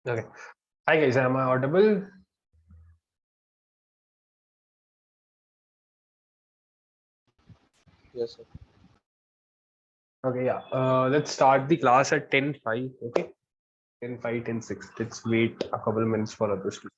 Okay. Hi guys, am I audible? Yes, sir. Okay, yeah. Let's start the class at 10:05. Okay, 10:05, 10:06. Let's wait a couple of minutes for others to.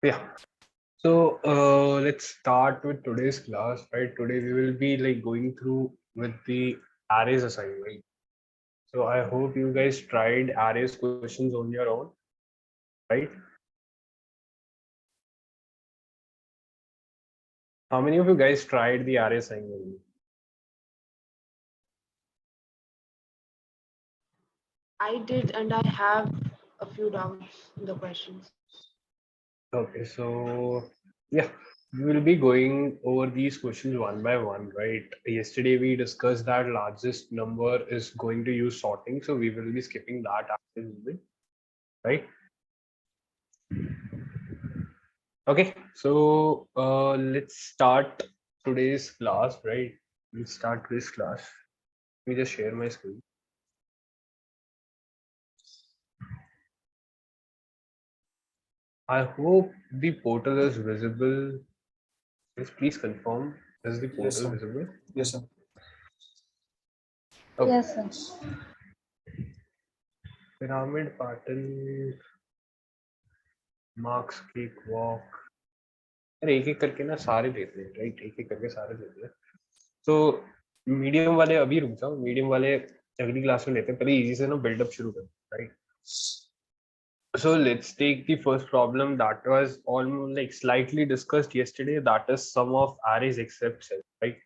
Yeah. So let's start with today's class. Right. Today we will be like going through with the arrays assignment. So I hope you guys tried arrays questions on your own. Right. How many of you guys tried the array assignment? I did, and I have a few doubts in the questions. Okay. So yeah. We will be going over these questions one by one, right? Yesterday we discussed that largest number is going to use sorting, so we will be skipping that after a moment, right? Okay, so let's start today's class, right? Let's start this class. Let me just share my screen. I hope the portal is visible. Yes, please confirm. Is the Yes, portal sir. visible? Yes, sir. Okay. Yes, sir. Pyramid pattern, marks, cakewalk. अरे एक एक करके ना सारे देते हैं, right? एक एक करके सारे देते हैं. तो मीडियम वाले अभी रुक जाओ, मीडियम वाले अगली क्लास में लेते हैं. पहले इजी से ना बिल्डअप शुरू करो, right? So let's take the first problem that was almost like slightly discussed yesterday. That is sum of arrays except self, right?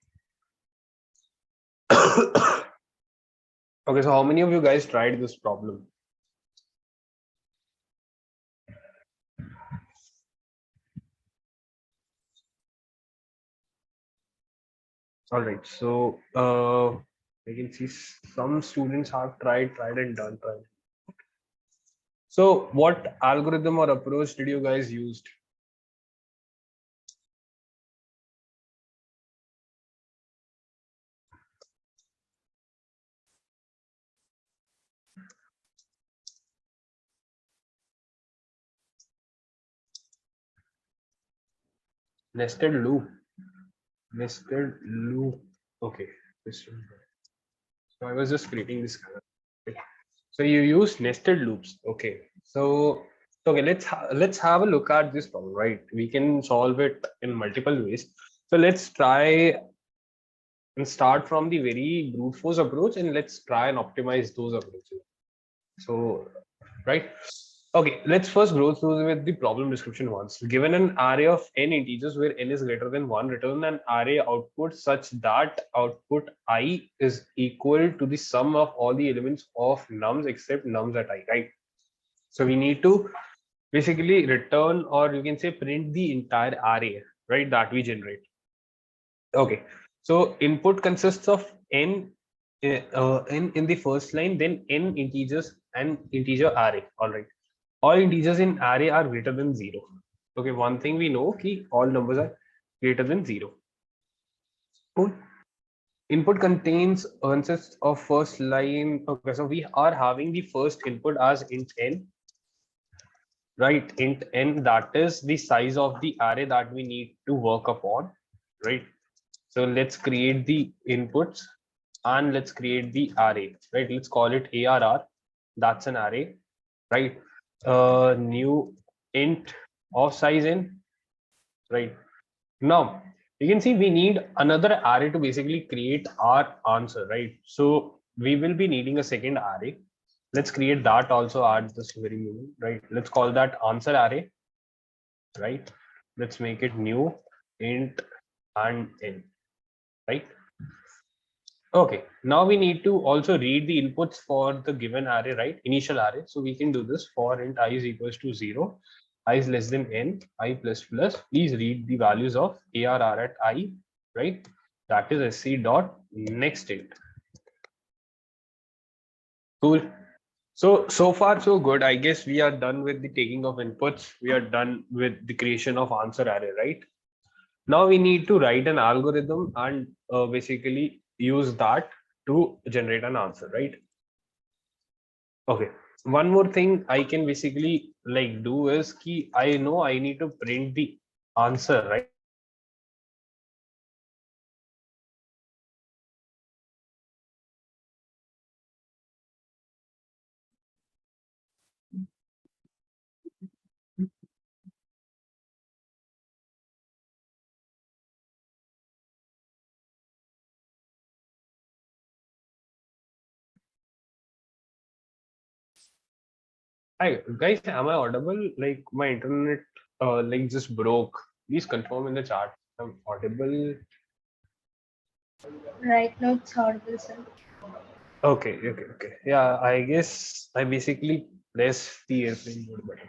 Okay, so how many of you guys tried this problem? All right, so I can see some students have tried and done. Tried. So what algorithm or approach did you guys use? Nested loop. Nested loop. Okay. So I was just creating this color. Okay. So you use nested loops. Okay. So okay, let's have a look at this problem, right? We can solve it in multiple ways. So let's try and start from the very brute force approach, and let's try and optimize those approaches. So right. Okay, let's first go through with the problem description once. Given an array of n integers where n is greater than 1, return an array output such that output I is equal to the sum of all the elements of nums except nums at I, right? So we need to basically return, or you can say print the entire array, right, that we generate. Okay, so input consists of n in the first line, then n integers and integer array. All right, all integers in array are greater than 0. Okay, one thing we know ki all numbers are greater than 0. Cool. Input consists of first line. Okay, so we are having the first input as int n, right? Int n, that is the size of the array that we need to work upon, right? So let's create the inputs and let's create the array, right? Let's call it ARR. That's an array, right? New int of size n, right? Now you can see we need another array to basically create our answer, right? So we will be needing a second array. Let's create that also at this very moment, right? Let's call that answer array, right? Let's make it new int and n, right? Okay, now we need to also read the inputs for the given array, right? Initial array. So we can do this for int I is equals to 0, I is less than n, I plus plus. Please read the values of ARR at I, right? That is sc dot next int. Cool. So far so good. I guess we are done with the taking of inputs. We are done with the creation of answer array, right? Now we need to write an algorithm and basically use that to generate an answer, right? Okay. One more thing I can basically like do is key. I know I need to print the answer, right? Hi guys, am I audible? Like my internet like just broke. Please confirm in the chat. I'm audible. Right now it's audible, sir. Okay. Yeah, I guess I basically press the airplane mode button.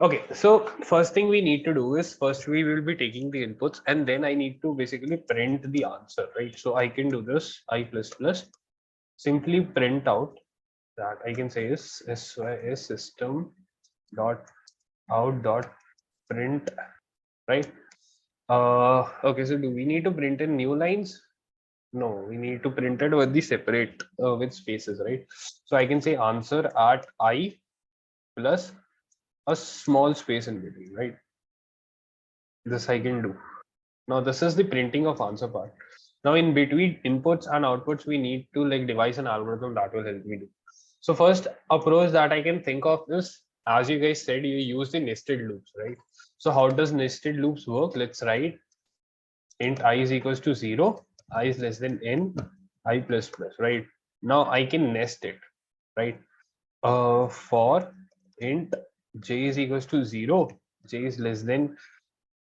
Okay, so first thing we need to do is first we will be taking the inputs and then I need to basically print the answer, right? So I can do this I plus plus, simply print out that I can say is sys system dot out dot print, right? Okay, so do we need to print in new lines? No, we need to print it with the separate with spaces, right? So I can say answer at I plus a small space in between, right? This I can do. Now this is the printing of answer part. Now in between inputs and outputs, we need to like devise an algorithm that will help me do. So first approach that I can think of is, as you guys said, you use the nested loops, right? So how does nested loops work? Let's write int I is equals to 0, I is less than n, I plus plus, right? Now I can nest it, right? For int j is equals to 0, j is less than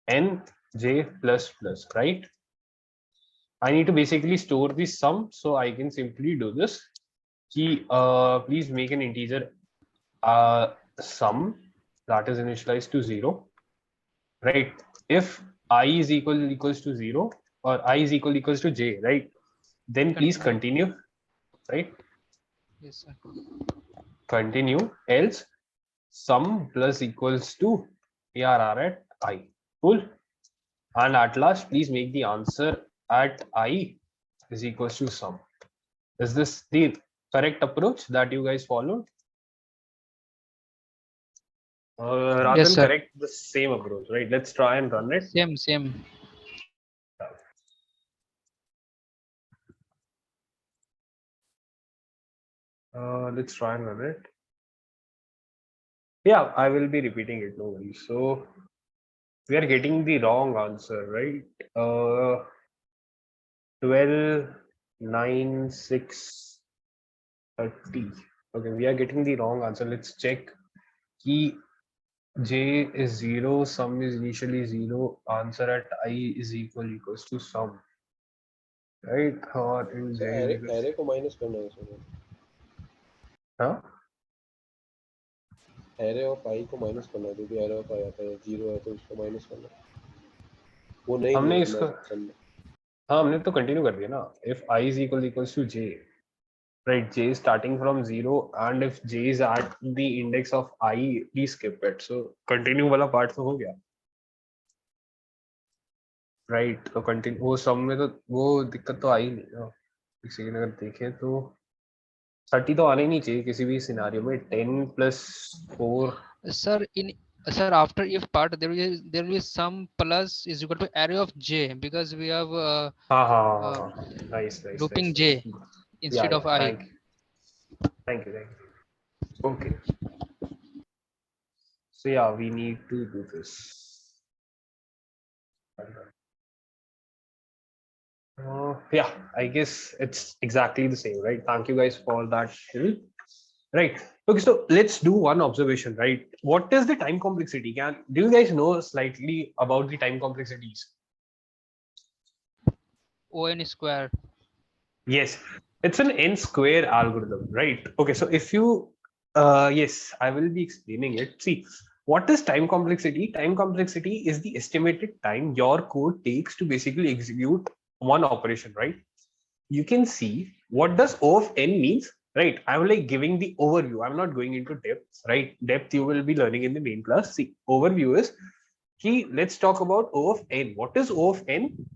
n, j plus plus, right? I need to basically store the sum, so I can simply do this. Key, please make an integer sum that is initialized to 0, right? If I is equals to 0 or I is equals to j, right? Then please continue, right? Yes, sir. Continue, else sum plus equals to ARR at I. Cool. And at last, please make the answer at I is equals to sum. Is this the correct approach that you guys followed? Rather Yes, than sir. correct, the same approach, right? Let's try and run it. Same. Let's try and run it. Yeah, I will be repeating it, no worries. So we are getting the wrong answer, right? 12, 9, 6, 30. Okay, we are getting the wrong answer. Let's check. Key j is 0, sum is initially 0, answer at I is equals to sum, right? Or in j is equals- array को minus करना है इसमें हाँ? Array of आई को minus करना है, जो भी एरे ऑफ आई आता है 0 है तो उसको माइनस करना है, वो नहीं हमने लिखना इसको ऑप्शन में। हाँ हमने तो कंटिन्यू कर दिया ना, if I is equals to j, right? J is starting from 0 and if j is at the index of I, please skip it. So continue वाला part तो हो गया, right? तो continue वो सम में तो वो दिक्कत तो आई नहीं ना। एक सेकंड अगर देखें तो 30 तो आना ही नहीं चाहिए किसी भी सिनारियो में। 10 + 4 Sir, after if part there will be some plus is equal to array of j because we have uh, Nice, nice, looping nice, j nice. Yeah, instead yeah. of I. Thank you. Thank you. Thank you. Okay. So yeah, we need to do this. Yeah, I guess it's exactly the same, right? Thank you guys for that help. Right. Okay, so let's do one observation, right? What is the time complexity? Do you guys know slightly about the time complexities? On square. Yes, it's an n square algorithm, right? Okay, so if you, yes, I will be explaining it. See, what is time complexity? Time complexity is the estimated time your code takes to basically execute one operation, right? You can see what does O of n means, right? I'm like giving the overview. I'm not going into depth, right? Depth you will be learning in the main class. See, overview is key. Let's talk about O of n. What is O of n?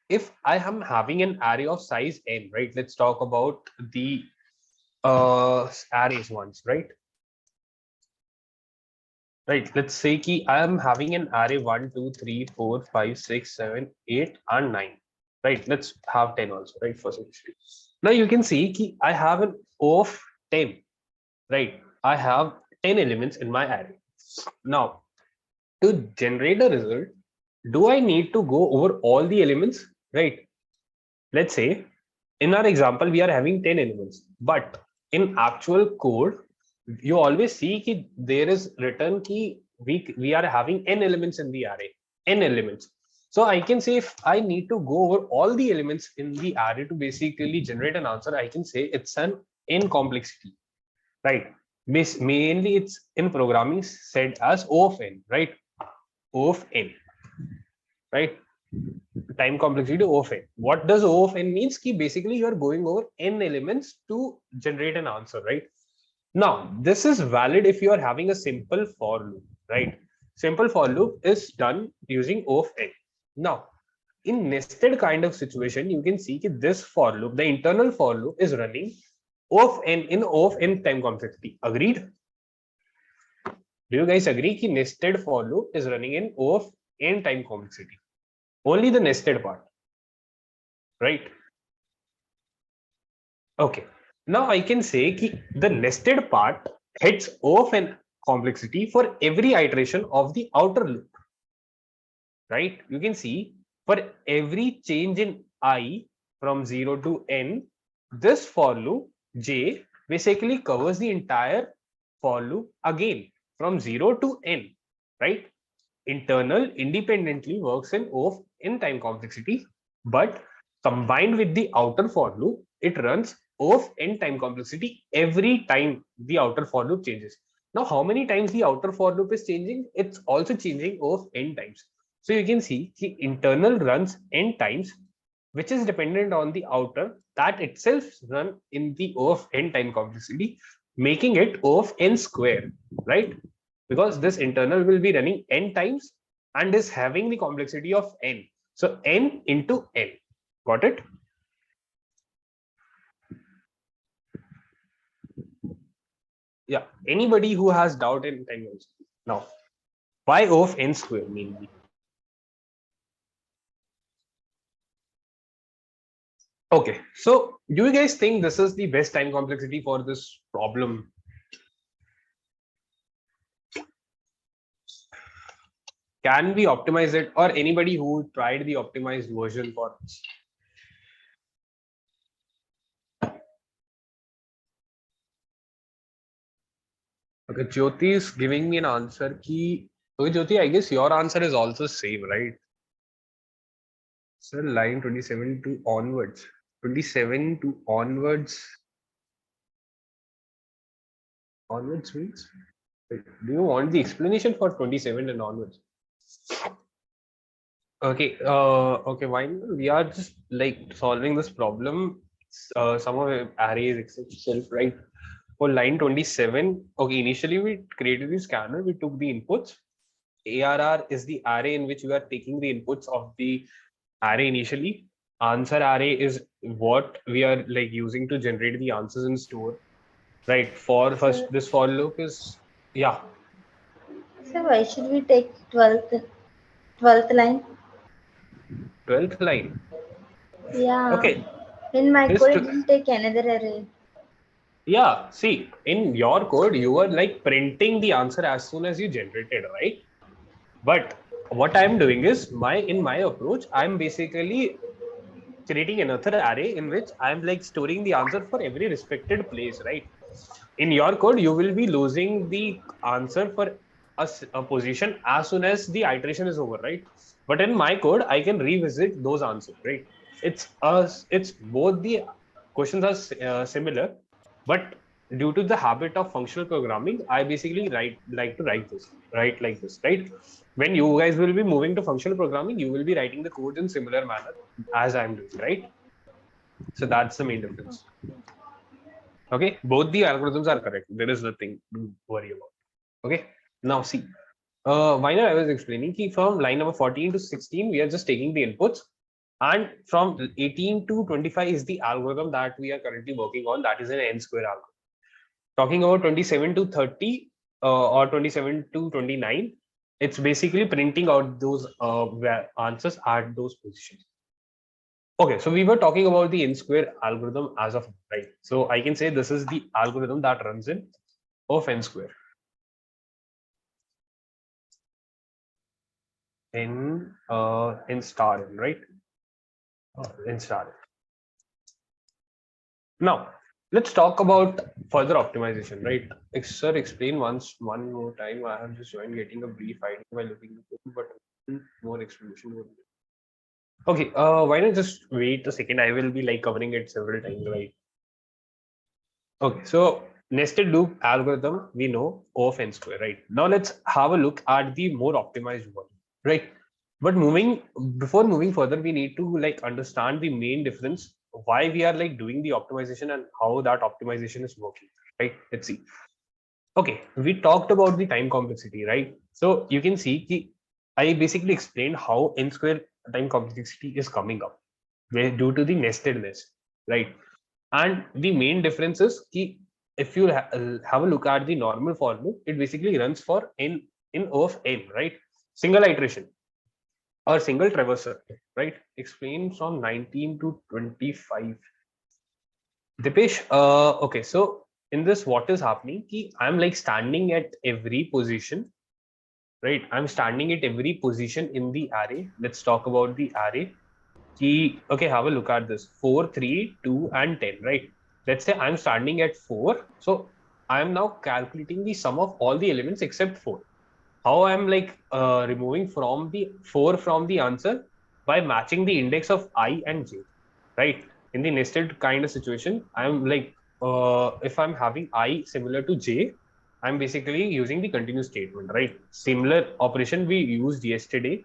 If I am having an array of size n, right? Let's talk about the arrays ones, right? Right. Let's say ki I am having an array 1, 2, 3, 4, 5, 6, 7, 8, and 9. Right. Let's have 10 also, right? For simplicity. Now you can see ki I have an O of 10. Right. I have 10 elements in my array. Now, to generate a result, do I need to go over all the elements? Right. Let's say in our example, we are having 10 elements, but in actual code, you always see that there is written key we are having n elements in the array, n elements. So I can say if I need to go over all the elements in the array to basically generate an answer, I can say it's an n complexity, right? Mainly it's in programming said as O of n, right? O of n, right? Time complexity O of n. What does O of n means? Ki basically you are going over n elements to generate an answer, right? Now, this is valid if you are having a simple for loop, right? Simple for loop is done using O of n. Now, in nested kind of situation, you can see that this for loop, the internal for loop is running O of n in O of n time complexity. Agreed? Do you guys agree that nested for loop is running in O of n time complexity? Only the nested part, right? Okay. Now I can say that the nested part hits O of n complexity for every iteration of the outer loop, right? You can see for every change in I from 0 to n, this for loop J basically covers the entire for loop again from 0 to n, right? Internal independently works in O of n time complexity, but combined with the outer for loop, it runs O of n time complexity every time the outer for loop changes. Now, how many times the outer for loop is changing? It's also changing O of n times. So you can see the internal runs n times, which is dependent on the outer that itself run in the O of n time complexity, making it O of n square, right? Because this internal will be running n times and is having the complexity of n. So n into n. Got it? Yeah. Anybody who has doubt in time also. Now, why O of n square mainly? Okay. So do you guys think this is the best time complexity for this problem? Can we optimize it, or anybody who tried the optimized version for this? Okay, Jyoti is giving me an answer. Ki, okay, Jyoti, I guess your answer is also same, right? Sir, line 27 to onwards. 27 to onwards. Onwards means? Wait, do you want the explanation for 27 and onwards? Okay, okay, why not? We are just like solving this problem. Some of the arrays itself, right? For line 27, okay, initially we created the scanner, we took the inputs. ARR is the array in which we are taking the inputs of the array initially. Answer array is what we are like using to generate the answers in store, right? For first, this for loop is, yeah. So why should we take 12th line? 12th line. Yeah. Okay. In my This code, it didn't take another array. Yeah, see, in your code, you were like printing the answer as soon as you generated, right? But what I'm doing is in my approach, I'm basically creating another array in which I'm like storing the answer for every respected place, right? In your code, you will be losing the answer for a position as soon as the iteration is over, right? But in my code, I can revisit those answers, right? It's both the questions are similar, but due to the habit of functional programming, I basically like to write like this, right? When you guys will be moving to functional programming, you will be writing the code in similar manner as I'm doing, right? So that's the main difference. Okay, both the algorithms are correct. There is nothing to worry about. Okay, now see, Viner, I was explaining that from line number 14 to 16, we are just taking the inputs, and from 18 to 25 is the algorithm that we are currently working on. That is an n square algorithm. Talking about 27 to 30 or 27 to 29, it's basically printing out those answers at those positions. Okay, so we were talking about the n square algorithm as of right. So I can say this is the algorithm that runs in of n square. In star n, right? In star n. Now let's talk about further optimization, right? Sir, explain one more time. I have just joined getting a brief idea by looking at it, but more explanation would be. Okay, why not just wait a second? I will be like covering it several times, right? Okay, so nested loop algorithm, we know O of n square, right? Now let's have a look at the more optimized one, right? But before moving further, we need to like understand the main difference, why we are like doing the optimization and how that optimization is working, right? Let's see. Okay, we talked about the time complexity, right? So you can see I basically explained how n square time complexity is coming up due to the nestedness, right? And the main difference is if you have a look at the normal for loop, it basically runs for n in O of n, right? Single iteration or single traversal, right? Explain from 19 to 25. Dipesh, okay, so in this, what is happening? I'm like standing at every position, right? I'm standing at every position in the array. Let's talk about the array. Okay, have a look at this 4, 3, 2, and 10, right? Let's say I'm standing at 4. So I'm now calculating the sum of all the elements except 4. How I'm like removing from the 4 from the answer by matching the index of I and j, right? In the nested kind of situation, I'm like, if I'm having I similar to j, I'm basically using the continuous statement, right? Similar operation we used yesterday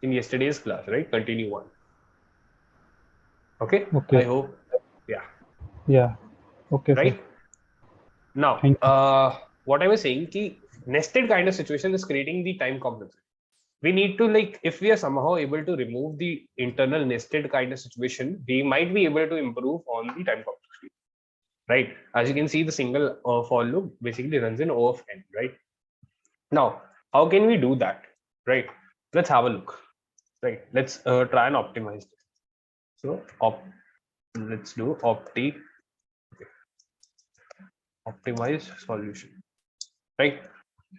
in yesterday's class, right? Continue on. Okay. Okay. I hope. Yeah. Yeah. Okay. Right. Sir. Now, Thank you. what I was saying, nested kind of situation is creating the time complexity. We need to like, if we are somehow able to remove the internal nested kind of situation, we might be able to improve on the time complexity. Right. As you can see, the single for loop basically runs in O of n. Right. Now, how can we do that? Right. Let's have a look. Right. Let's try and optimize this. So, let's do optimize solution, right?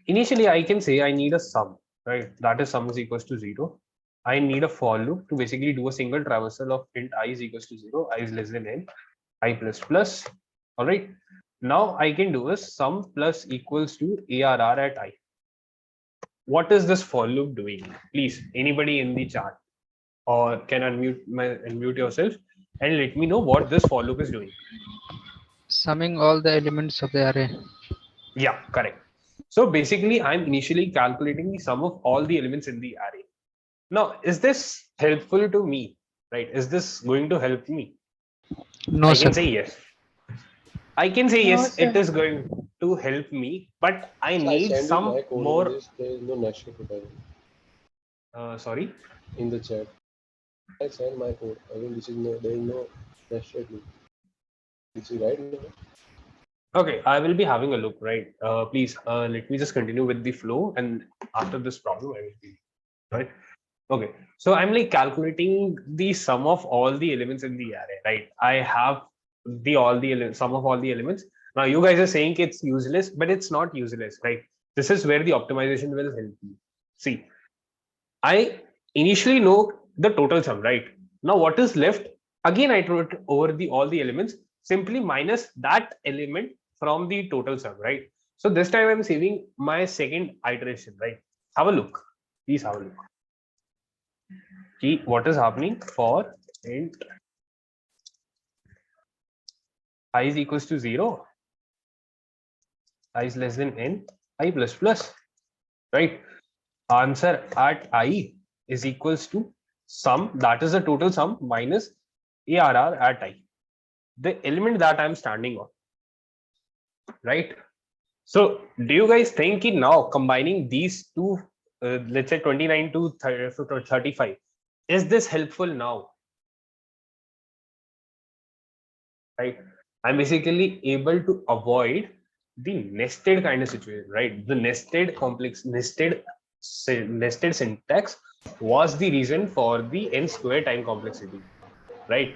Initially, I can say I need a sum, right? That is sum is equals to 0. I need a for loop to basically do a single traversal of int I is equals to 0, I is less than n, I plus plus. All right. Now I can do a sum plus equals to ARR at I. What is this for loop doing? Please, anybody in the chat or can unmute yourself and let me know what this for loop is doing. Summing all the elements of the array. Yeah, correct. So basically, I'm initially calculating the sum of all the elements in the array. Now, is this helpful to me? Right? Is this going to help me? No, I sir. can say yes. I can say No, yes, sir. it is going to help me, but I So I need send you some my code more. in this. There is no nested program Sorry. in the chat. I send my code. I mean, there is no nested loop. This is right. Okay, I will be having a look, right? Please, let me just continue with the flow, and after this problem, I will be right. Okay, so I'm like calculating the sum of all the elements in the array, right? I have the all the sum of all the elements. Now you guys are saying it's useless, but it's not useless, right? This is where the optimization will help you. See, I initially know the total sum, right? Now what is left? Again, I wrote over the all the elements, simply minus that element from the total sum, right? So this time I'm saving my second iteration, right? Have a look. Please have a look. See what is happening for int I is equals to 0, I is less than n, I plus plus, right? Answer at I is equals to sum, that is the total sum, minus ARR at I, the element that I'm standing on, right? So do you guys think now combining these two, let's say 29 to 35, is this helpful now? Right? I'm basically able to avoid the nested kind of situation, right? The nested complex, nested syntax was the reason for the n square time complexity, right?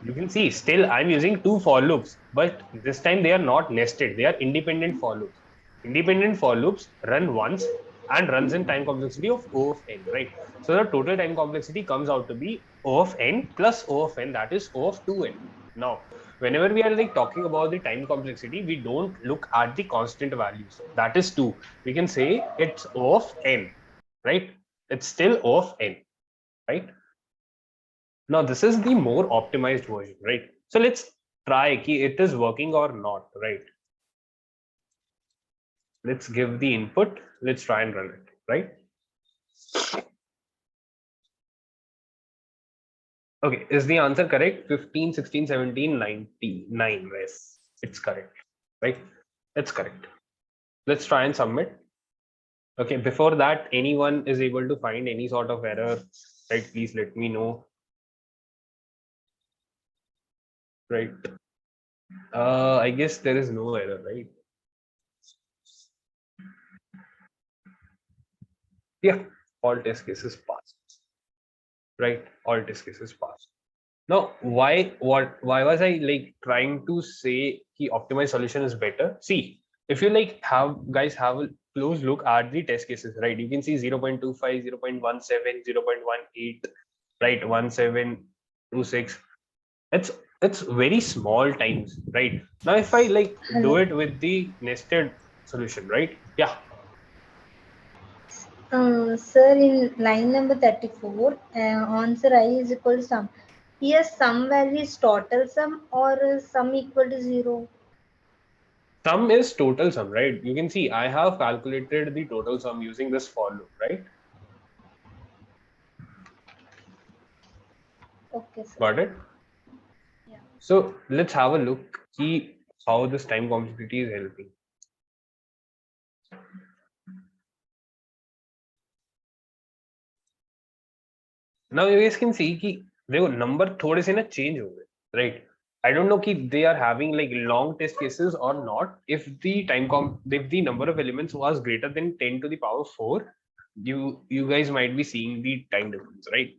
You can see still I'm using two for loops, but this time they are not nested, they are independent for loops. Independent for loops run once and runs in time complexity of O of n, right? So the total time complexity comes out to be O of n plus O of n, that is O of 2n. Now, whenever we are like talking about the time complexity, we don't look at the constant values. That is 2. We can say it's O of n, right? It's still O of n, right? Now this is the more optimized version, right? So let's try ki it is working or not, right? Let's give the input. Let's try and run it, right? Okay, is the answer correct? 15, 16, 17, 99. Yes, it's correct, right? It's correct. Let's try and submit. Okay, before that, anyone is able to find any sort of error, right? Please let me know. Right. I guess there is no error, right? Yeah, all test cases passed. Right, all test cases passed. Now, why was I like trying to say the optimized solution is better? See, if you like guys have a close look at the test cases, right? You can see 0.25, 0.17, 0.18, right? 1726. It's very small times, right? Now, if I like do it with the nested solution, right? Yeah. Sir, in line number 34, answer I is equal to sum. Here, sum value is total sum or sum equal to 0? Sum is total sum, right? You can see I have calculated the total sum using this for loop, right? Okay, sir. Got it? Yeah. So let's have a look see how this time complexity is helping. Now you guys can see कि देखो number थोड़े से ना change हो गए, right? I don't know कि they are having like long test cases or not. If the number of elements was greater than 10 to the power 4, you guys might be seeing the time difference, right?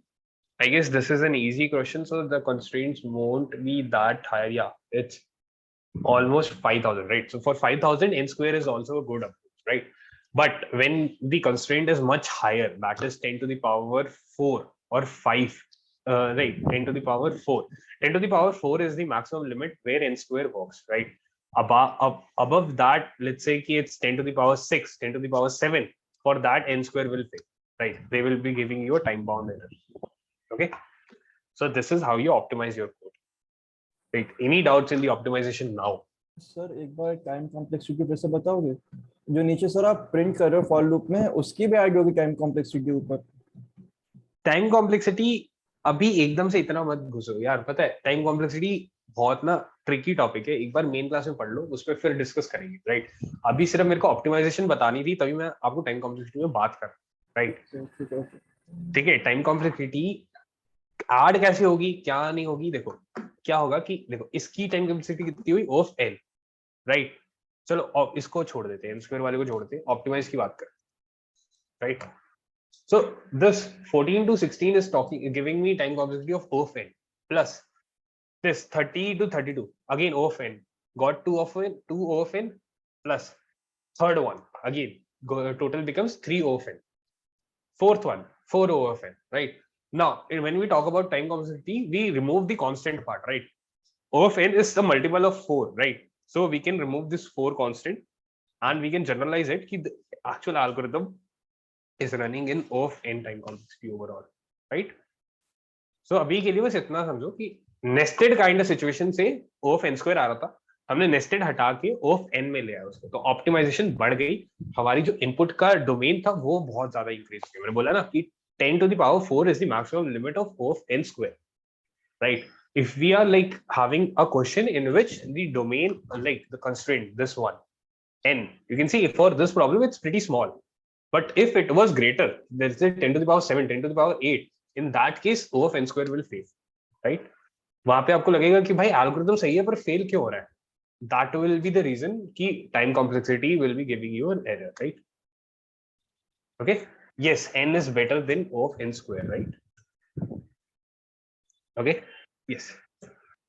I guess this is an easy question, so the constraints won't be that high. Yeah, it's almost 5,000, right? So for 5,000, n square is also a good approach, right? But when the constraint is much higher, that is 10 to the power 4 or 5, right? 10 to the power 4. 10 to the power 4 is the maximum limit where n square works, right? Above that, let's say it's 10 to the power 6, 10 to the power 7. For that, n square will fail, right? They will be giving you a time bound error. Okay, so this is how you optimize your code, right? Any doubts in the optimization now? Sir एक बार time complexity पे से बताओगे जो नीचे sir आप print कर रहे हो फॉर लूप में उसकी भी ऐड होगी टाइम कॉम्प्लेक्सिटी ऊपर टाइम कॉम्प्लेक्सिटी अभी एकदम से इतना मत घुसो यार, पता है टाइम कॉम्प्लेक्सिटी बहुत ना ट्रिकी टॉपिक है, एक बार मेन क्लास में पढ़ लो, उस पर फिर डिस्कस करेंगे, राइट? अभी सिर्फ मेरे को ऑप्टिमाइजेशन बतानी थी, तभी मैं आपको टाइम कॉम्प्लेक्सिटी में बात कर रहा हूं, राइट? ठीक है, टाइम कॉम्प्लेक्सिटी ऐड कैसे होगी क्या नहीं होगी, देखो क्या होगा कि देखो इसकी टाइम कॉम्प्लेक्सिटी कितनी हुई ऑफ एन, राइट चलो इसको छोड़ देते हैं, n square वाले को छोड़ देते हैं, ऑप्टिमाइज की बात करें, right. So this 14 to 16 is giving me time complexity of O of n plus this 30 to 32 again O of n, got 2 O of n plus third one again total becomes 3 O of n, fourth one 4 O of n, right. Now when we talk about time complexity we remove the constant part, right. O of n is the multiple of 4, right. So we can remove this 4 constant and we can generalize it ki the actual algorithm is running in O of n time complexity overall, right. So अभी के लिए बस इतना समझो कि nested kind of situation से O of n square आ रहा था, हमने nested हटा के O of n में ले आया उसको, तो ऑप्टिमाइजेशन बढ़ गई, हमारी जो इनपुट का डोमेन था वो बहुत ज्यादा इंक्रीज किया. मैंने बोला ना कि 10 to the power 4 is the maximum limit of O of n square, right. If we are like having a question in which the domain, like the constraint, this one n, you can see for this problem it's pretty small, but if it was greater, let's say 10 to the power 7, 10 to the power 8, in that case O of n square will fail, right. वहां पे आपको लगेगा कि भाई algorithm सही है पर fail क्यों हो रहा है, that will be the reason कि time complexity will be giving you an error, right. Okay, yes, n is better than O of n square, right. Okay, yes.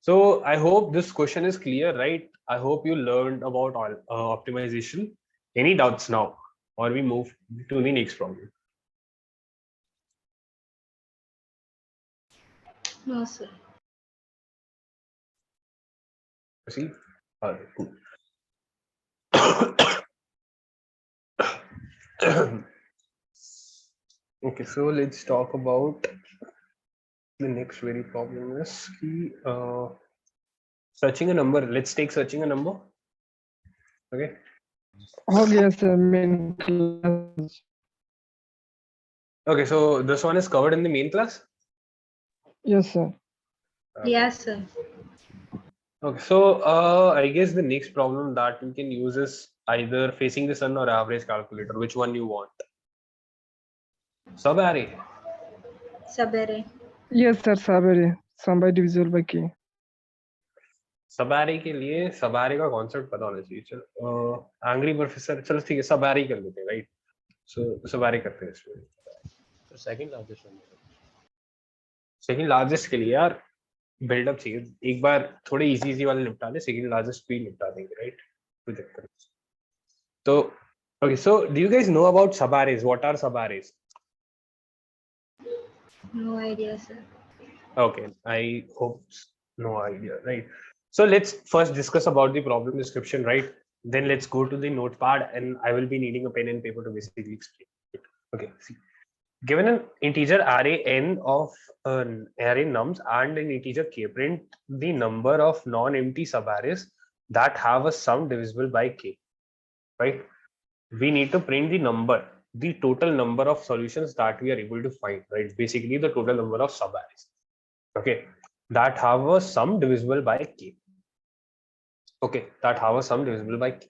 So I hope this question is clear, right. I hope you learned about all optimization. Any doubts now, or we move to the next problem? No, sir. See, all right, cool. Okay, so let's talk about the next very problem is searching a number. Let's take searching a number. Okay. Okay, sir. Main class. Okay, so this one is covered in the main class. Yes, sir. Yes, sir. Okay, so I guess the next problem that we can use is either facing the sun or average calculator. Which one you want? Sub-array. Sub-array. Yes, sir. Sabere. Sum by divisible by k. सब-array के लिए सब-array का concept पता होना चाहिए. चलो angry professor, चलो ठीक है सब-array कर लेते हैं, राइट. सो सब-array करते हैं इसमें. तो second largest one. Second largest के लिए यार बिल्डअप चाहिए, एक बार थोड़े इजी वाले निपटा ले, सेकंड लार्जेस्ट भी निपटा देंगे, राइट. कोई दिक्कत नहीं. तो okay, so do you guys know about सब-arrays? व्हाट आर सब-arrays? No idea, sir. Okay, I hope no idea, right. So let's first discuss about the problem description, right. Then let's go to the notepad and I will be needing a pen and paper to basically explain it. Okay, see, given an integer array n of an array nums and an integer k, print the number of non-empty subarrays that have a sum divisible by k, right. We need to print the number, the total number of solutions that we are able to find, right. Basically the total number of subarrays, okay, that have a sum divisible by k. Okay, that have a sum divisible by k.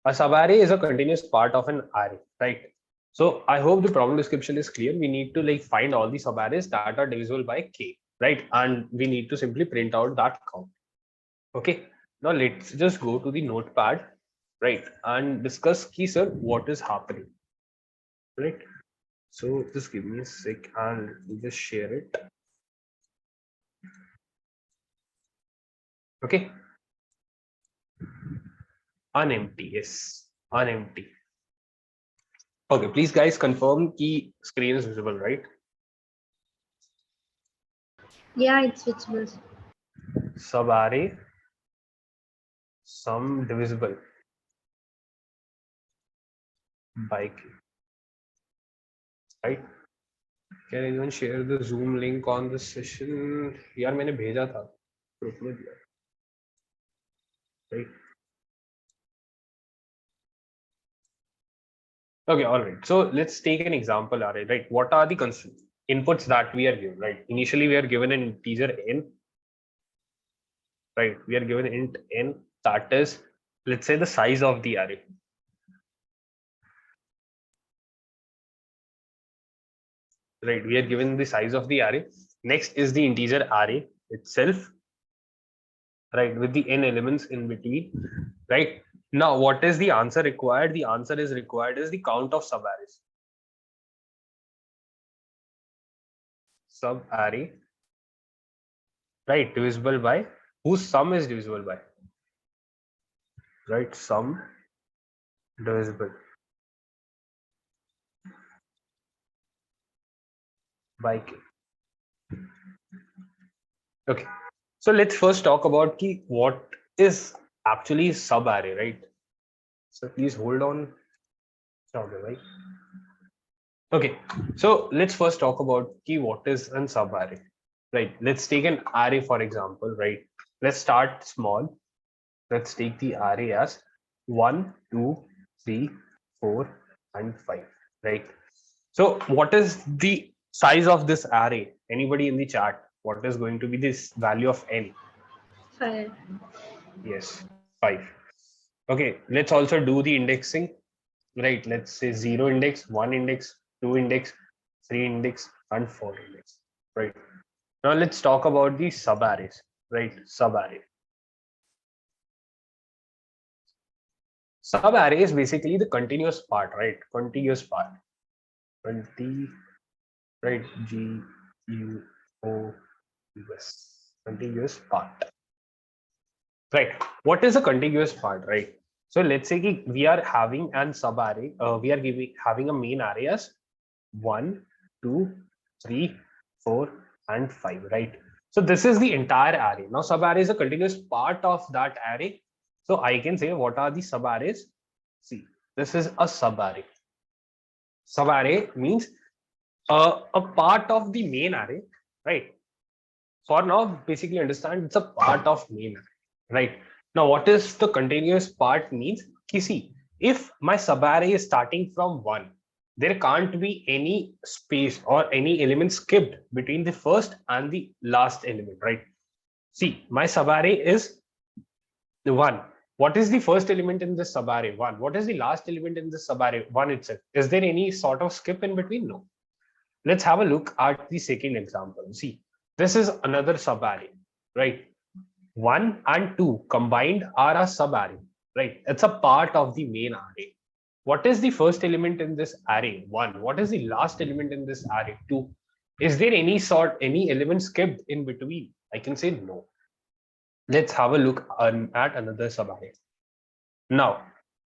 A subarray is a continuous part of an array, right. So I hope the problem description is clear. We need to like find all the subarrays that are divisible by k, right, and we need to simply print out that count. Okay, now let's just go to the notepad, right, and discuss key, sir, what is happening, right. So just give me a sec and let me just share it. Okay, unempty, yes, unempty. Okay, please guys confirm key screen is visible, right. Yeah, it's visible. Subarray sum divisible by k, right. Can anyone share the Zoom link on this session? यार मैंने भेजा था group में दिया, right. Okay, all right. So let's take an example array, right. What are the inputs that we are given, right. Initially we are given an integer n, right. We are given int n, that is, let's say, the size of the array. Right, we are given the size of the array. Next is the integer array itself, right, with the n elements in between, right? Now, what is the answer required? The answer is required is the count of subarrays. Subarray, right, divisible by whose sum is divisible by, right? Sum divisible by k. Okay, so let's first talk about key what is actually subarray, right? So please hold on. Okay, right? Okay, so let's first talk about key what is an subarray, right? Let's take an array for example, right? Let's start small. Let's take the array as 1, 2, 3, 4, and 5, right? So what is the size of this array? Anybody in the chat? What is going to be this value of n? 5. Yes, 5. Okay, let's also do the indexing, right? Let's say 0 index, 1 index, 2 index, 3 index, and 4 index, right? Now let's talk about the subarrays, right? Subarray. Subarray is basically the continuous part, right? Contiguous part. Right? G-U-O-U-S. Contiguous part. Right. What is a contiguous part, right? So let's say we are having an subarray. We are having a main array as 1, 2, 3, 4, and 5, right? So this is the entire array. Now subarray is a continuous part of that array. So I can say what are the subarrays? See, this is a subarray. Subarray means a part of the main array, right? For now, basically understand it's a part of main array, right? Now, what is the continuous part means? See, if my subarray is starting from 1, there can't be any space or any element skipped between the first and the last element, right? See, my subarray is the 1. What is the first element in this subarray? 1. What is the last element in this subarray? 1 itself. Is there any sort of skip in between? No. Let's have a look at the second example. See, this is another subarray, right? 1 and 2 combined are a subarray, right? It's a part of the main array. What is the first element in this array? 1. What is the last element in this array? 2. Is there any element skipped in between? I can say no. Let's have a look at another subarray. Now,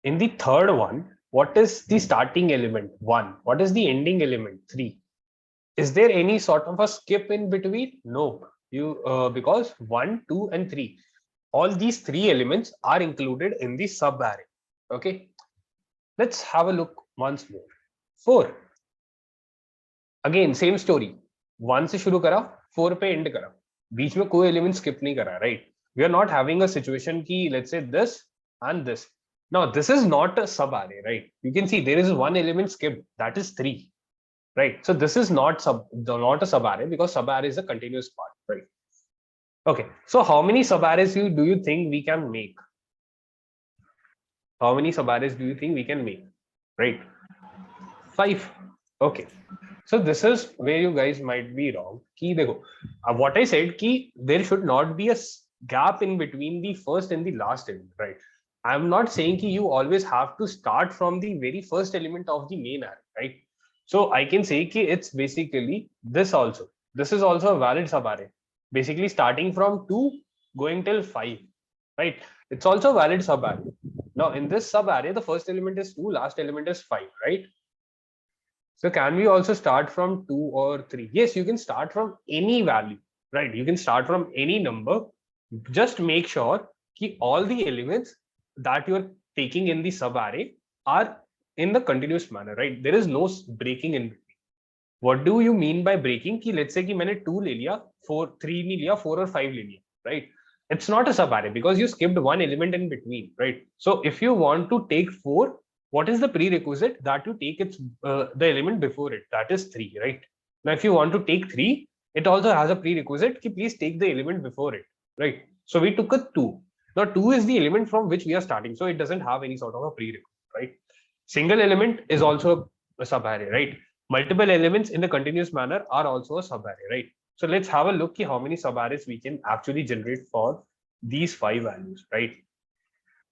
in the third one, what is the starting element? 1. What is the ending element? 3. Is there any sort of a skip in between? No. Because 1, 2, and 3, all these 3 elements are included in the subarray. Okay. Let's have a look once more. 4. Again, same story. 1 से शुरू करा, 4 पे end करा. बीच में कोई element skip नहीं करा, right? We are not having a situation ki, let's say this and this. Now, this is not a subarray, right? You can see there is one element skipped, that is 3. Right, so this is not a subarray because subarray is a continuous part, right? Okay, so how many subarrays do you think we can make? How many subarrays do you think we can make? Right, 5. Okay, so this is where you guys might be wrong. What I said ki there should not be a gap in between the first and the last element, right? I'm not saying ki you always have to start from the very first element of the main array, right? So I can say ki it's basically this also. This is also a valid subarray. Basically starting from 2 going till 5, right? It's also a valid subarray. Now in this subarray, the first element is 2, last element is 5, right? So can we also start from 2 or 3? Yes, you can start from any value, right? You can start from any number. Just make sure ki all the elements that you're taking in the subarray are in the continuous manner, right? There is no breaking in between. What do you mean by breaking? Ki let's say ki maine 2 le liya, 4, 3 nahi liya, 4 or 5 le liya, right? It's not a subarray because you skipped one element in between, right? So if you want to take 4, what is the prerequisite? That you take its the element before it, that is 3, right? Now if you want to take 3, it also has a prerequisite ki please take the element before it, right? So we took a 2. Now 2 is the element from which we are starting, so it doesn't have any sort of a prerequisite, right? Single element is also a subarray, right? Multiple elements in the continuous manner are also a subarray, right? So let's have a look at how many subarrays we can actually generate for these 5 values, right?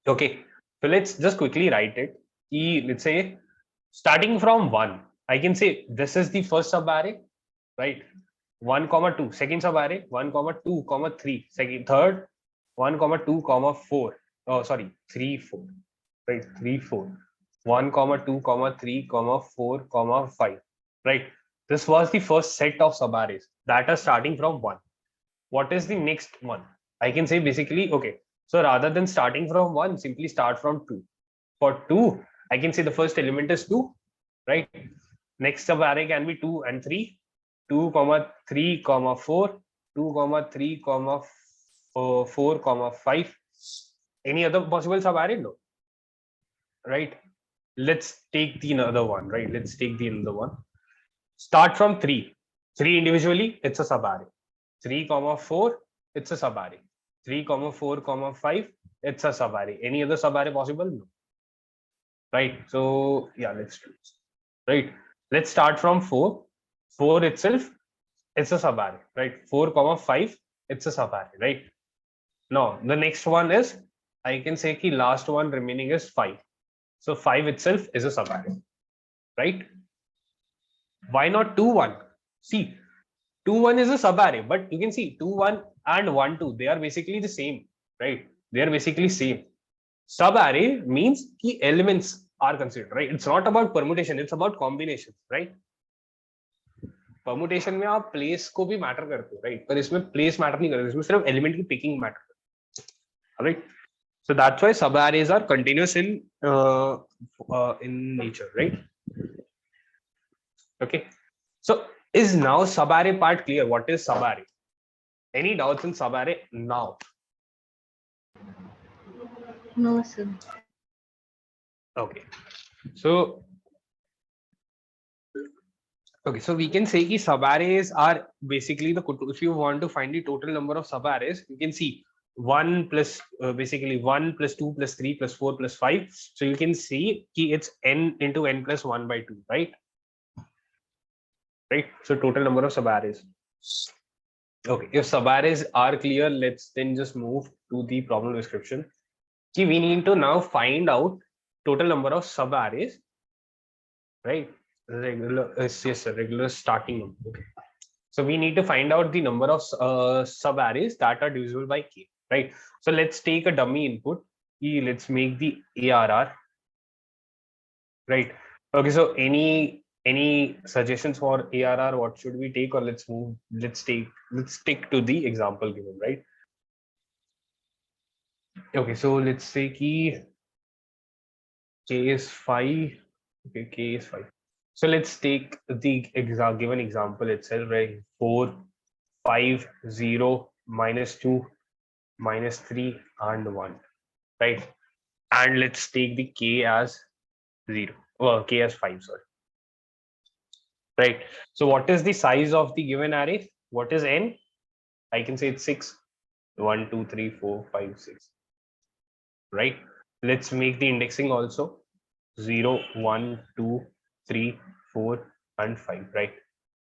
Okay, so let's just quickly write it. Let's say starting from 1, I can say this is the first subarray, right? 1, 2, second subarray, 1, 2, 3, second, third, 1, 2, 4. Oh, sorry, 3, 4, right? 3, 4. 1, 2, 3, 4, 5, right? This was the first set of subarrays that are starting from 1. What is the next one? I can say basically, okay, so rather than starting from 1, simply start from 2. For 2, I can say the first element is 2, right? Next subarray can be 2 and 3, 2, 3, 4, 2, 3, 4, 5. Any other possible subarray? No. Right? Let's take the another one, right? Let's take the another one. Start from 3. 3 individually, it's a subarray. 3, 4, it's a subarray. 3, 4, 5, it's a subarray. Any other subarray possible? No. Right? So yeah, let's do this. Right? Let's start from 4. 4 itself, it's a subarray, right? 4, 5, it's a subarray, right? Now the next one is, I can say the last one remaining is 5. So 5 itself is a subarray, right? Why not 2, 1? See, 2, 1 is a subarray, but you can see 2, 1 and 1, 2, they are basically the same, right? They are basically same. Subarray means key elements are considered, right? It's not about permutation, it's about combination, right? Permutation में आप place को भी matter करते हो, right? पर इसमें place matter नहीं करते, इसमें सिर्फ एलिमेंट की पिकिंग मैटर करती है, right? So that's why subarrays are continuous in nature, right? Okay. So is now subarray part clear? What is subarray? Any doubts in subarray now? No, sir. Okay. So we can say that subarrays are basically if you want to find the total number of subarrays, you can see 1 plus basically 1 plus 2 plus 3 plus 4 plus 5. So you can see it's n into n plus 1 by 2, right? Right. So total number of subarrays. Okay. If subarrays are clear, let's then just move to the problem description. We need to now find out total number of subarrays, right? Regular, yes, regular starting number. Okay. So we need to find out the number of subarrays that are divisible by k, right? So let's take a dummy input. Let's make the ARR, right? Okay. So any suggestions for ARR? What should we take, or let's stick to the example given, right? Okay. So let's say k is 5. Okay, k is 5. So let's take the given example itself, right? 4, 5, 0, -2, -3, and 1, right? And let's take the k as 0. Well, k as 5, sorry. Right. So what is the size of the given array? What is n? I can say it's 6. 1, 2, 3, 4, 5, 6. Right. Let's make the indexing also 0, 1, 2, 3, 4, and 5, right?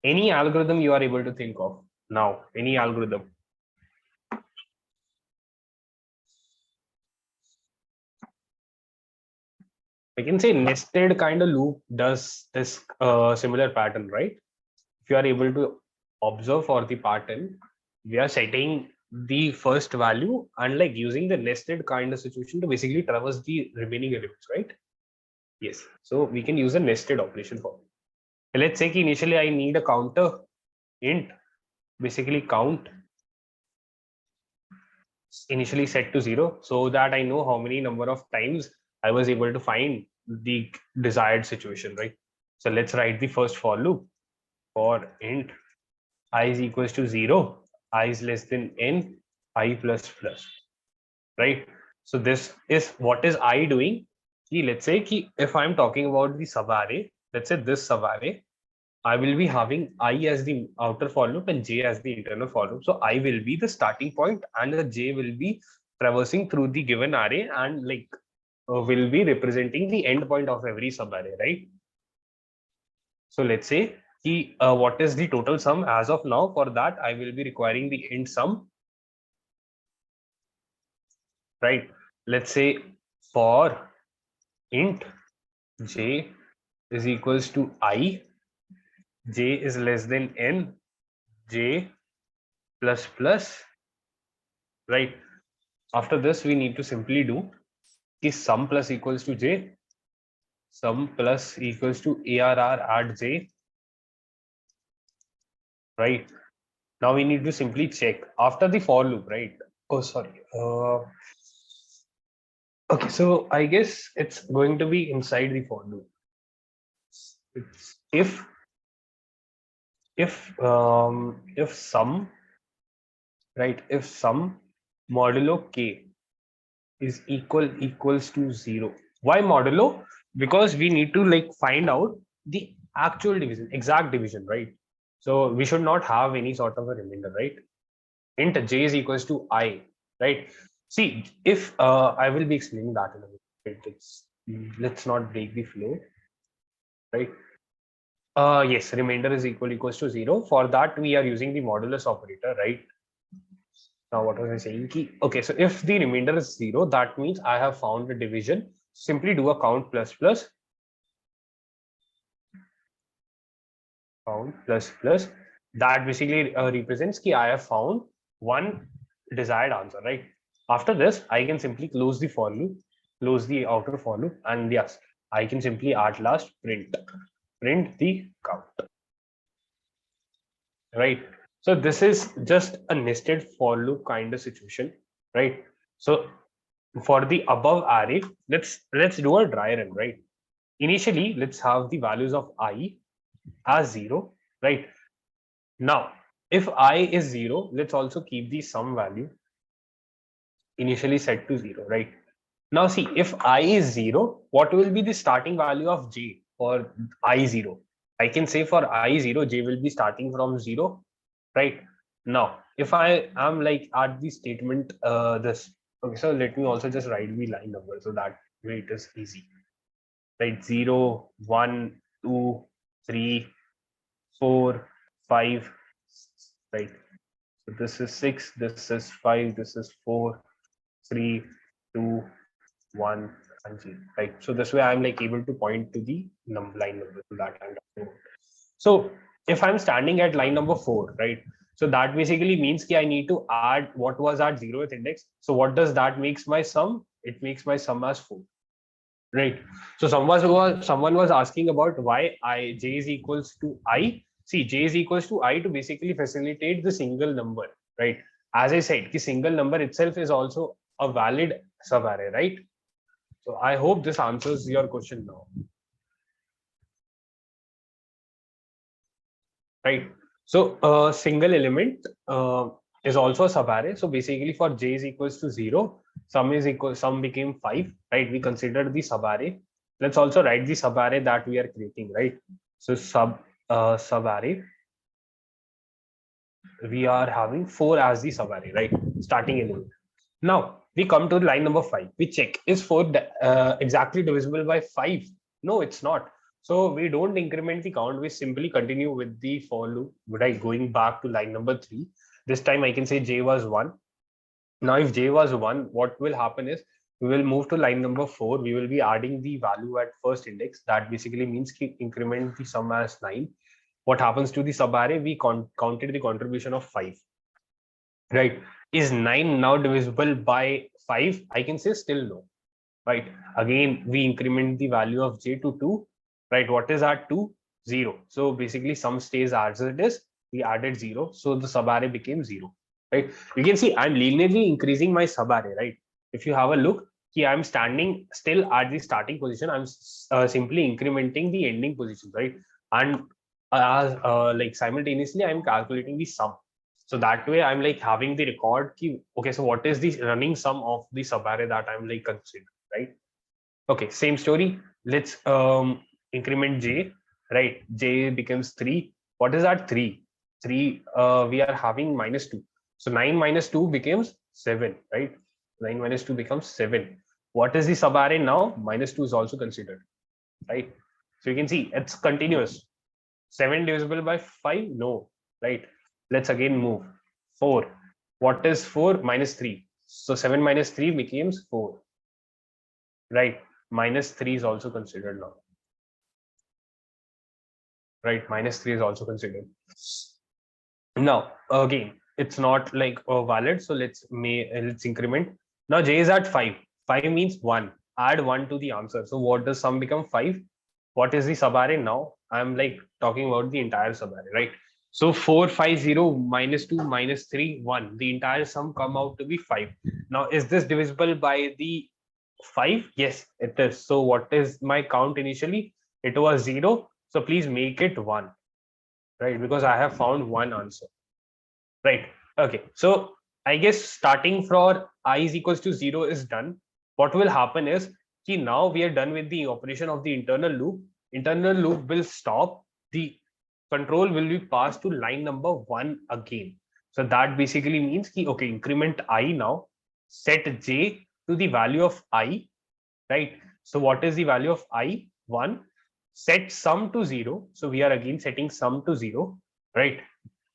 Any algorithm you are able to think of now, any algorithm. I can say nested kind of loop does this similar pattern, right? If you are able to observe for the pattern, we are setting the first value and like using the nested kind of situation to basically traverse the remaining elements, right? Yes. So we can use a nested operation for it. Let's say initially I need a counter int, basically count initially set to 0 so that I know how many number of times I was able to find the desired situation, right? So let's write the first for loop for int I is equals to 0, I is less than n, I plus plus, right? So this is what is I doing. Let's say if I'm talking about the subarray, let's say this subarray, I will be having I as the outer for loop and j as the internal for loop. So I will be the starting point and the j will be traversing through the given array and like will be representing the end point of every subarray, right? So let's say what is the total sum as of now. For that, I will be requiring the int sum. right? Let's say for int j is equals to I, j is less than n, j plus plus, right? After this, we need to simply do is sum plus equals to j, sum plus equals to ARR at j, right? Now we need to simply check after the for loop, right? Oh, sorry. Okay, so I guess it's going to be inside the for loop. It's if sum, right, if sum modulo k is equals to 0. Why modulo? Because we need to like find out the actual division, exact division, right? So we should not have any sort of a remainder, right? Int j is equals to I, right? See, if I will be explaining that in a minute, right? Let's not break the flow, right? Yes, remainder is equals to 0. For that, we are using the modulus operator, right? Now, what was I saying? Okay, so if the remainder is 0, that means I have found a division. Simply do a count plus plus. Count plus plus. That basically represents that I have found one desired answer, right? After this, I can simply close the for loop, close the outer for loop, and yes, I can simply at last print the count, right? So this is just a nested for loop kind of situation, right? So for the above array, let's do a dry run, right? Initially, let's have the values of I as 0, right? Now, if I is 0, let's also keep the sum value initially set to 0, right? Now see, if I is 0, what will be the starting value of j for I0? I can say for I0, j will be starting from 0, right? Now, if I am like at the statement this, okay, so let me also just write the line number so that way it is easy, right? 0, 1, 2, 3, 4, 5, right? So this is 6, this is 5, this is 4, 3, 2, 1, and 0, right? So this way I'm like able to point to the line number to that I'm talking about. So if I'm standing at line number 4, right? So that basically means that I need to add what was at 0th index. So what does that makes my sum? It makes my sum as 4, right? So someone was asking about why j is equals to I. See, j is equals to I to basically facilitate the single number, right? As I said, the single number itself is also a valid subarray, right? So I hope this answers your question now, right? So a single element is also a subarray. So basically for j is equals to 0, sum became 5, right? We consider the subarray. Let's also write the subarray that we are creating, right? So subarray, we are having 4 as the subarray, right? Starting element. Now we come to line number 5. We check, is 4 exactly divisible by 5? No, it's not. So we don't increment the count. We simply continue with the for loop, right? Going back to line number 3. This time I can say j was 1. Now if j was 1, what will happen is we will move to line number 4. We will be adding the value at first index. That basically means increment the sum as 9. What happens to the subarray? We counted the contribution of 5. Right? Is 9 now divisible by 5? I can say still no. Right? Again, we increment the value of j to 2. Right? What is at 2? 0. So basically sum stays as it is. We added 0. So the subarray became 0. Right? You can see I'm linearly increasing my subarray. Right? If you have a look, I'm standing still at the starting position. I'm simply incrementing the ending position. Right? And like simultaneously, I'm calculating the sum. So that way I'm like having the record key. Okay, so what is the running sum of the subarray that I'm like considering, right? Okay, same story. Let's increment j, right? J becomes 3. What is that 3? 3, we are having -2. So 9 minus 2 becomes 7, right? 9 minus 2 becomes 7. What is the subarray now? -2 is also considered, right? So you can see it's continuous. 7 divisible by 5? No, right? Let's again move. 4. What is 4 minus 3? So 7 minus 3 becomes 4. Right. Minus 3 is also considered now. Right. Minus 3 is also considered. Now, again, it's not like valid. So let's increment. Now J is at 5. 5 means 1. Add 1 to the answer. So what does sum become? 5. What is the subarray now? I'm like talking about the entire subarray, right? So 4, 5, 0, minus 2, minus 3, 1. The entire sum come out to be 5. Now, is this divisible by the 5? Yes, it is. So what is my count initially? It was 0. So please make it 1, right? Because I have found one answer, right? Okay. So I guess starting for I is equals to 0 is done. What will happen is now we are done with the operation of the internal loop. Internal loop will stop. The control will be passed to line number 1 again. So that basically means okay, increment I now, set J to the value of I, right? So what is the value of I? 1. Set sum to 0. So we are again setting sum to 0, right?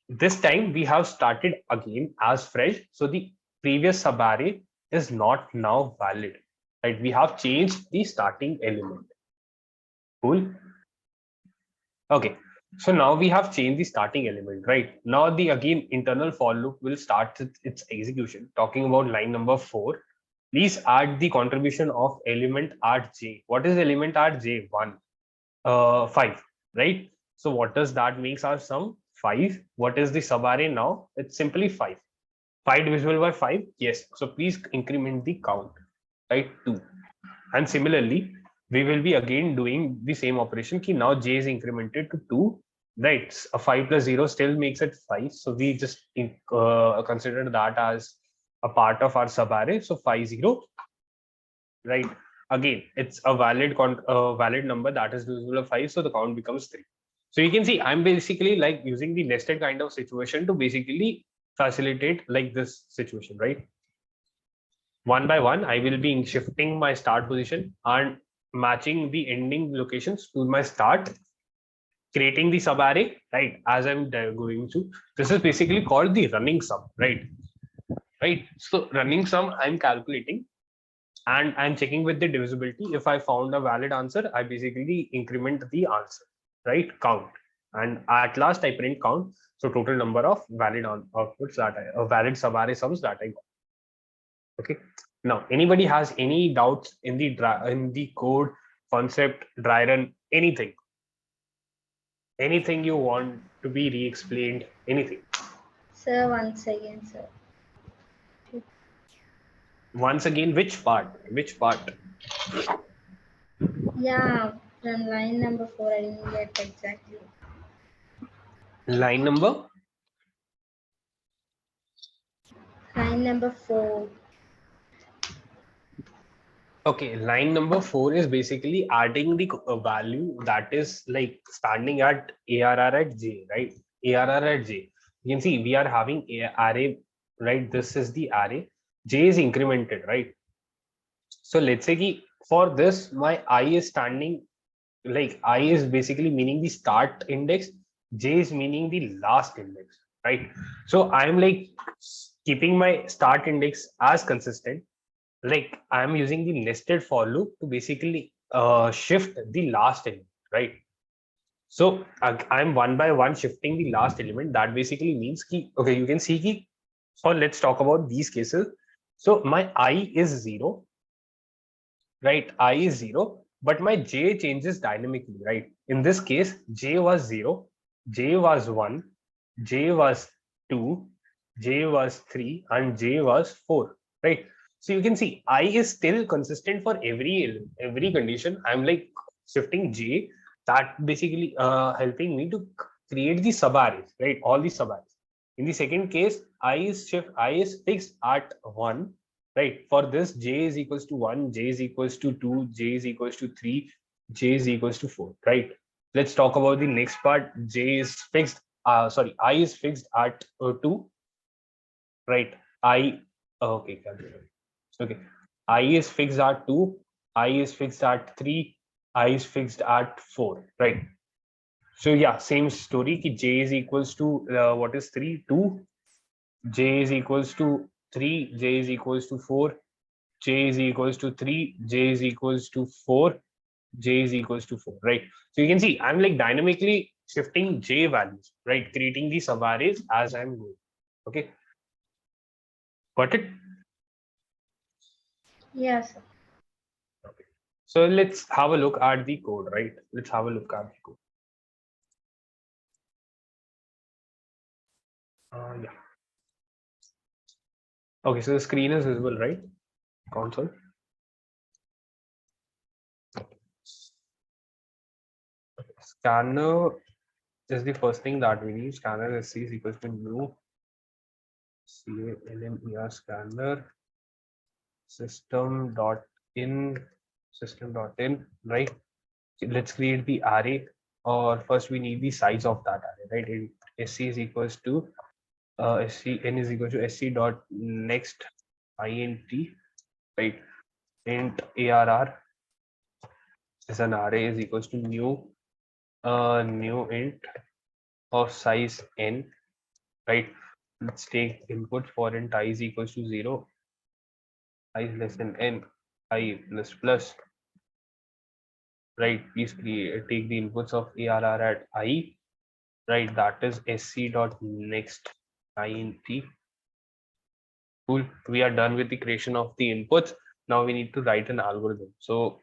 This time we have started again as fresh. So the previous subarray is not now valid, right? We have changed the starting element. Cool. Okay. So now we have changed the starting element, right? Now the again internal for loop will start its execution. Talking about line number 4. Please add the contribution of element at J. What is element at J? 1. 5, right? So what does that makes our sum? 5. What is the subarray now? It's simply 5. 5 divisible by 5? Yes. So please increment the count, right? 2. And similarly, we will be again doing the same operation. Now J is incremented to 2, right? A 5 plus 0 still makes it 5. So we just consider that as a part of our subarray. So 5, 0, right? Again, it's a valid number that is divisible by 5, so the count becomes 3. So you can see I'm basically like using the nested kind of situation to basically facilitate like this situation, right? One by one, I will be shifting my start position and matching the ending locations to my start, creating the subarray, right? As I'm going to, this is basically called the running sum, right? Right. So running sum, I'm calculating. And I'm checking with the divisibility. If I found a valid answer, I basically increment the answer, right? Count. And at last I print count. So total number of valid outputs that valid subarray sums that I got. Okay. Now, anybody has any doubts in the code, concept, dry run, anything? Anything you want to be re-explained? Anything? Sir, once again, sir. Once again, which part? Which part? Yeah, from line number 4, I didn't get exactly. Line number? Line number 4. Okay, line number 4 is basically adding the value that is like standing at ARR at J, right? ARR at J. You can see we are having array, right? This is the array. J is incremented, right? So let's say for this, my I is standing, like I is basically meaning the start index, J is meaning the last index, right? So I'm like keeping my start index as consistent. Like I'm using the nested for loop to basically shift the last element, right? So I'm one by one shifting the last element. That basically means okay, you can see so let's talk about these cases. So my I is 0, right? I is 0, but my J changes dynamically, right? In this case, J was 0, J was 1, J was 2, J was 3, and J was 4, right? So you can see I is still consistent for every condition. I'm like shifting J, that basically helping me to create the subarrays, right? All the subarrays. In the second case, I is fixed at 1, right? For this, J is equals to 1, J is equals to 2, J is equals to 3, J is equals to 4, right? Let's talk about the next part. J is fixed, I is fixed at 2, right? Okay, I is fixed at 2, I is fixed at 3, I is fixed at 4, right? So yeah, same story. J is equals to what is 3? 2. J is equals to 3, j is equals to 4, j is equals to 3, j is equals to 4, j is equals to 4, right? So you can see I'm like dynamically shifting j values, right? Creating the subarrays as I'm going. Okay. Got it? Yes, sir. So let's have a look at the code, right? Let's have a look at the code. Yeah. Okay, so the screen is visible, right? Console. Scanner is the first thing that we need. Scanner SC is equals to new CANMER scanner system.in, right? Let's create the array, or first we need the size of that array, right? SC is equals to SCN is equal to SC dot next int, right? Int ARR is an array is equals to new int of size n, right? Let's take input for int I is equals to 0, I is less than n, I plus plus, right? Please take the inputs of ARR at I, right? That is SC dot next int. Cool. We are done with the creation of the inputs. Now we need to write an algorithm. So,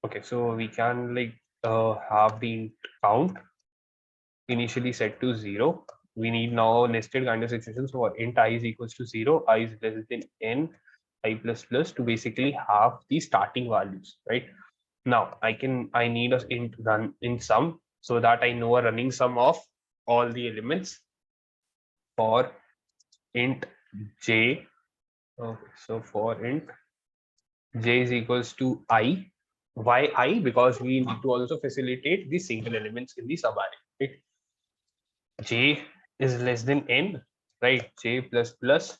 okay, so we can like have the count initially set to 0. We need now nested kind of situation. So int I is equals to 0, I is less than n, I plus plus to basically have the starting values, right? Now I need a int run in sum so that I know a running sum of all the elements for int j. Okay, so for int j is equals to I. Why I? Because we need to also facilitate the single elements in the subarray, right? J is less than n, right? J plus plus,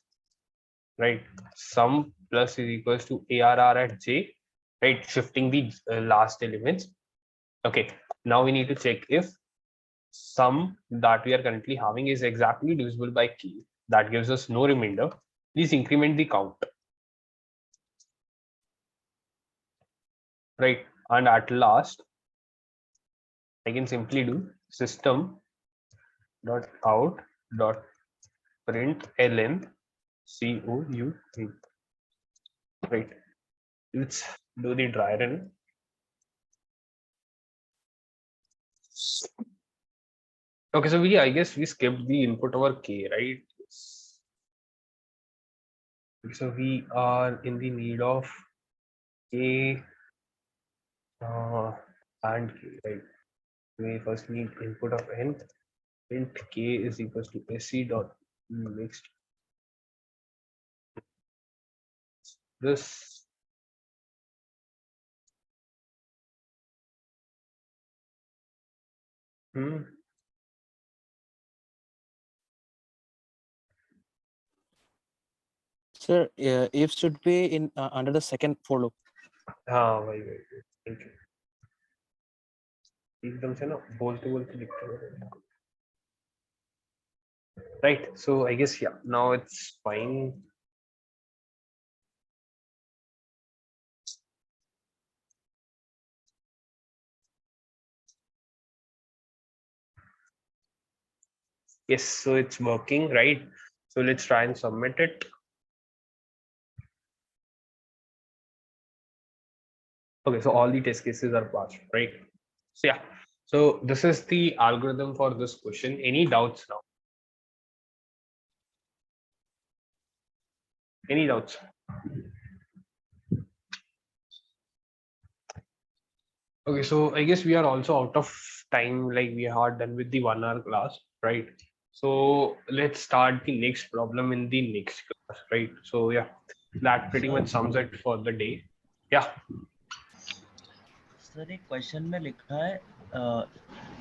right? Sum plus is equals to ARR at j, right? Shifting the last elements. Okay, now we need to check if sum that we are currently having is exactly divisible by k. That gives us no remainder. Please increment the count, right? And at last, I can simply do system dot out dot print ln COUT, right? Let's do the dry run. Okay, so I guess we skipped the input over k, right? So we are in the need of k and k, right? We first need input of n. Int k is equals to sc dot next. This Sir, if should be in under the second for loop. हाँ वही वही thank you. एकदम से ना बोलते बोलते लिखते हुए. Right, so I guess yeah, now it's fine. Yes, so it's working, right? So let's try and submit it. Okay, so all the test cases are passed, right? So yeah, so this is the algorithm for this question. Any doubts now? Any doubts? Okay, so I guess we are also out of time, like we are done with the 1 hour class, right? So let's start the next problem in the next class, right? So yeah, that pretty much sums it for the day. Yeah. Sir एक question में लिखा है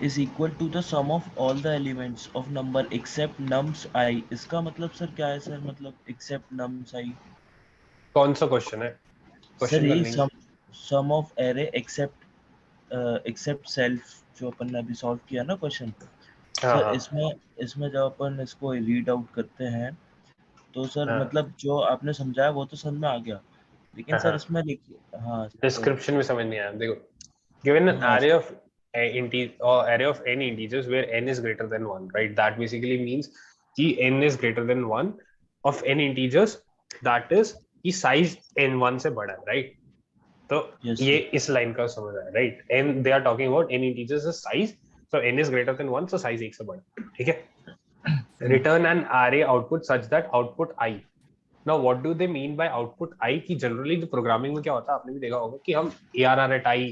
is equal to the sum of all the elements of number except nums I. इसका मतलब sir क्या है sir? मतलब except nums I. कौन सा क्वेश्चन है? सर ये sum of array except self जो अपन ने अभी सॉल्व किया ना क्वेश्चन. सर इसमें जब अपन इसको रीड आउट करते हैं तो सर हाँ। मतलब जो आपने समझाया वो तो समझ में आ गया, लेकिन हाँ, सर हाँ। इसमें लिखिए। हाँ डिस्क्रिप्शन में समझ नहीं आया। देखो, given an हाँ array of array of n integers where n is greater than 1, right? That basically means कि n is greater than 1 of n integers, that is कि size n1 से बड़ा है, right? तो Yes, ये sir. इस line का समझ आया, right? And they are talking about n integers is size, so n is greater than 1, so size 1 से बड़ा, ठीक है? Return an array output such that output I. Now what do they mean by output I? कि generally जो programming में क्या होता है, आपने भी देखा होगा कि हम ARR at I,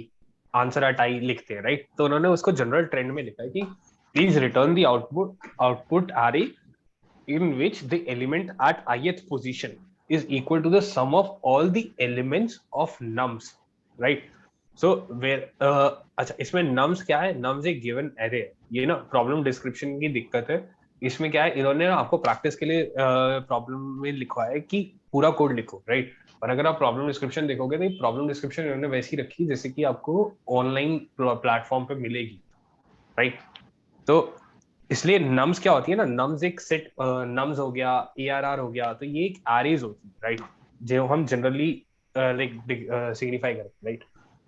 answer at I लिखते हैं, राइट? तो उन्होंने उसको जनरल ट्रेंड में लिखा है कि please return the output array in which the element at ith position is equal to the sum of all the elements of nums, right? So where अच्छा, इसमें nums क्या है? Nums एक given array है। ये ना प्रॉब्लम डिस्क्रिप्शन की दिक्कत है। इसमें क्या है, इन्होंने ना आपको प्रैक्टिस के लिए प्रॉब्लम में लिखवाया है कि पूरा कोड लिखो, राइट? और अगर आप प्रॉब्लम डिस्क्रिप्शन देखोगे तो प्रॉब्लम डिस्क्रिप्शन इन्होंने वैसी रखी जैसे कि आपको ऑनलाइन प्लेटफॉर्म पे मिलेगी, राइट? तो इसलिए नम्स क्या होती है ना, नम्स एक सेट, नम्स हो गया, ARR हो गया, तो ये एक एरेज होती है, राइट? जो हम जनरली लाइक सिग्निफाई करते हैं, right?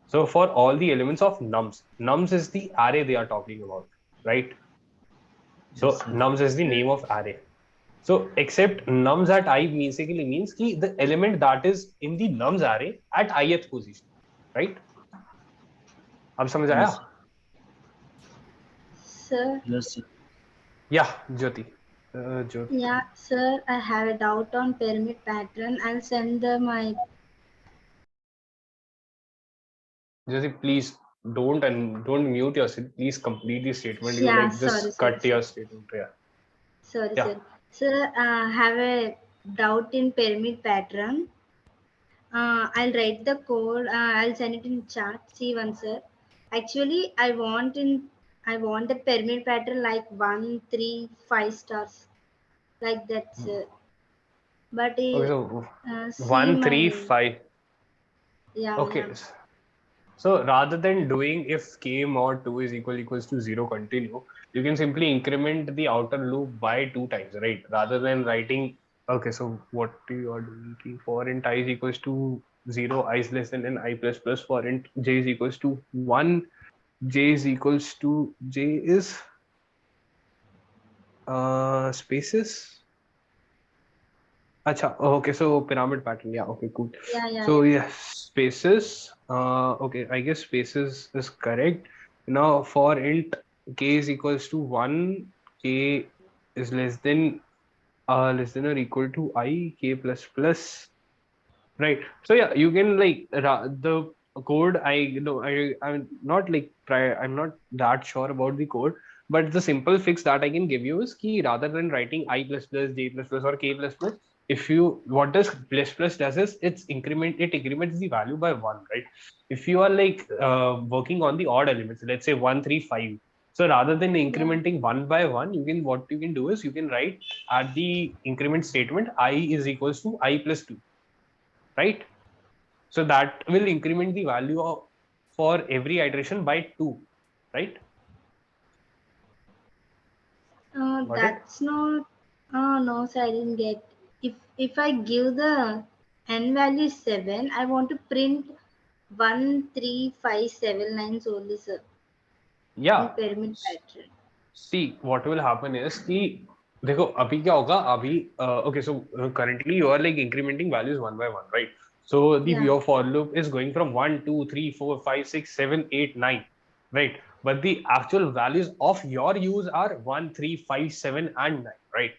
So for all the elements of nums is the array they are talking about, right? So Yes, sir. nums is the name of array. So except nums at I basically means कि the element that is in the nums array at ith position, right? अब समझ आया? Yes, Sir, yes, sir. Yeah, Jyoti. Jyoti. yeah, sir, I have a doubt on pyramid pattern. I'll send my. Jyoti, please don't mute yourself. Please complete the statement. You Yeah, like just cut your statement. Yeah. Sorry, Yeah. sir. Sir, have a doubt in pyramid pattern. I'll write the code. I'll send it in chat. See one, sir. Actually, I want the pyramid pattern like 1, 3, 5 stars, like that, sir. But Okay, so see 1, 3, my 5. yeah. Okay. Yeah. So rather than doing if k mod 2 is equals to 0 continue, you can simply increment the outer loop by 2 times, right? Rather than writing, okay, so what you are doing, for int I is equals to 0, I is less than n, I plus plus, for int j is equals to 1, j is equals to, j is spaces. Acha, okay, so pyramid pattern, yeah, okay, cool. Yeah. So yes, spaces. Okay, I guess spaces is correct. Now for int k is equals to 1, k is less than or equal to I, k plus plus, right? So yeah, you can like the code. I'm not like I'm not that sure about the code, but the simple fix that I can give you is ki rather than writing I plus plus, j plus plus, or k plus plus, if you, what does plus plus does is it increments the value by 1, right? If you are like working on the odd elements, let's say 1, 3, 5, so rather than incrementing 1 by 1, what you can do is you can write at the increment statement I is equals to I plus 2, right? So that will increment the value of for every iteration by 2, right? Got it? That's not. Oh no, sir, I didn't get. If I give the n value 7, I want to print 1, 3, 5, 7 lines only, sir. Yeah. In pyramid pattern. See, what will happen is कि देखो अभी क्या होगा अभी okay, so currently you are like incrementing values one by one, right? So the your for loop is going from 1, 2, 3, 4, 5, 6, 7, 8, 9, right? But the actual values of your use are 1, 3, 5, 7, and 9, right?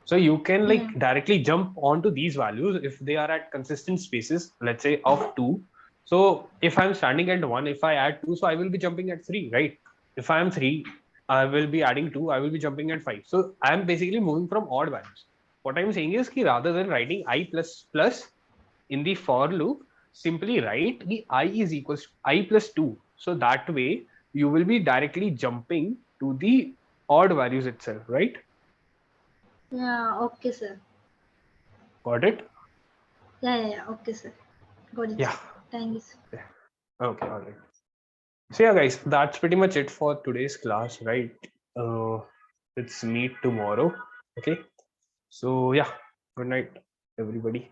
So you can like directly jump onto these values if they are at consistent spaces, let's say of 2. So if I'm standing at 1, if I add 2, so I will be jumping at 3, right? If I am 3, I will be adding 2, I will be jumping at 5. So I am basically moving from odd values. What I'm saying is कि rather than writing I plus plus in the for loop, simply write the I is equals to I plus 2. So that way you will be directly jumping to the odd values itself, right? Yeah, okay, sir. Got it? Yeah, okay, sir. Got it. Yeah. Sir. Thank you, sir. Okay, all right. So yeah, guys, that's pretty much it for today's class, right? Let's meet tomorrow. Okay. So yeah, Good night, everybody.